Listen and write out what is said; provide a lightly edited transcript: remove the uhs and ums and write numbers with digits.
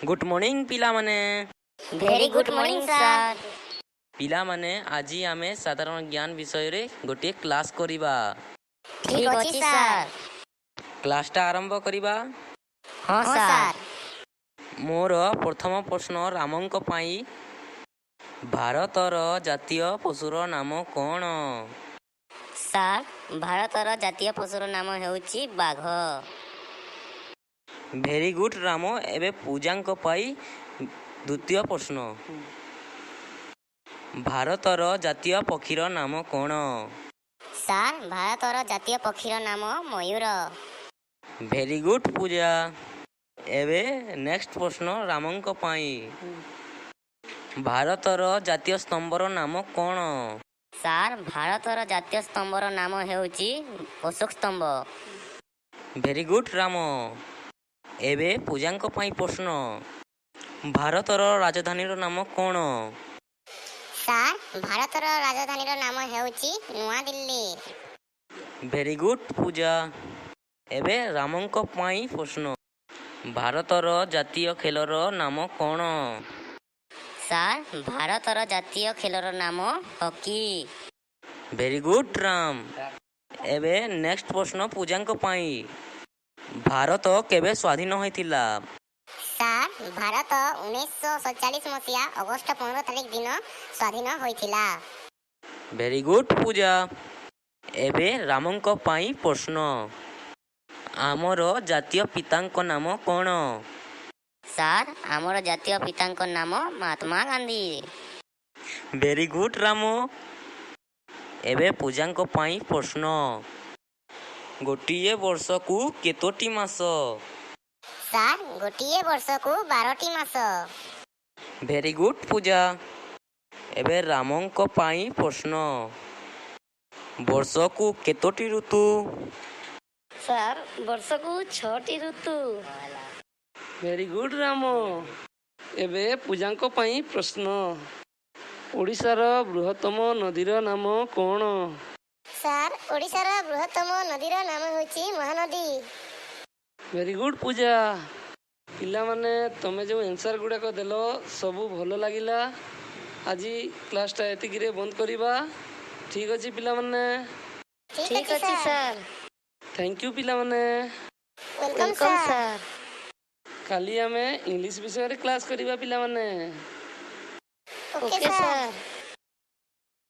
Good morning पिला माने। Very good morning sir. पिला माने आज आमे साधारण ज्ञान विषय रे गोटे क्लास करिबा। ठीक अछि सर। क्लासटा आरंभ करिबा। हां सर। मोर प्रथम प्रश्न रामंक पाई भारतर जातीय पशुर नाम कोन? सर भारतर जातीय पशुर नाम हेउची बाघ। भेरी गुड राम। एबे पूजांक पाई द्वितीय प्रश्न भारतर जातीय पक्षीर नाम कोन? सर भारतर जातीय पक्षीर नाम मयूर। भेरी गुड पूजा। एबे नेक्स्ट प्रश्न रामंक पाई भारतर जातीय स्तंभर नाम कोन? सर भारतर जातीय स्तंभर नाम हेउची अशोक स्तंभ। भेरी गुड राम। एबे पूजांक पाई प्रश्न भारतर राजधानीर नाम कोन? सर भारतर राजधानीर नाम हेउची नुआ दिल्ली। भेरी गुड पूजा। एबे रामंक पाई प्रश्न भारतर जातीय खेलर नाम कोन? सर भारतर जातीय खेलर नाम हॉकी। भेरी गुड राम। एबे नेक्स्ट प्रश्न पूजांक पाई भारत केबे स्वाधीन होइतिला? सर भारत 1947 मसीहा अगस्त 15 तारिख दिन स्वाधीन होइतिला। भेरी गुड पूजा। एबे रामंक पाई प्रश्न आमर जातीय पितांक नाम कोन? सर आमर जातीय पितांक नाम महात्मा गांधी। Very good Ram. एबे पूजांक पाई प्रश्न गोटिए वर्ष को केतोटी मास? सर गोटिए वर्ष को 12टी मास। भेरी गुड पूजा। एबे रामंक पाई प्रश्न वर्ष को केतोटी ऋतु? सर वर्ष को 6टी ऋतु। भेरी गुड राम। एबे पूजांक पाई प्रश्न ओडिशार बृहत्तम नदीर नाम कोन? सर ओडिशार बृहत्तम नदीर नाम होची महानदी। भेरी गुड पूजा। पिला माने तमे जो आंसर गुड़ाक देल सबू भल लगिला। आज क्लासटा एतिकिरे बंद करिबा। ठीक अछि पिला माने। ठीक अछि सर। थैंक यू पिला माने। Welcome sir. काली आमे इंग्लिश विषय रे क्लास करिबा पिला माने। Okay sir.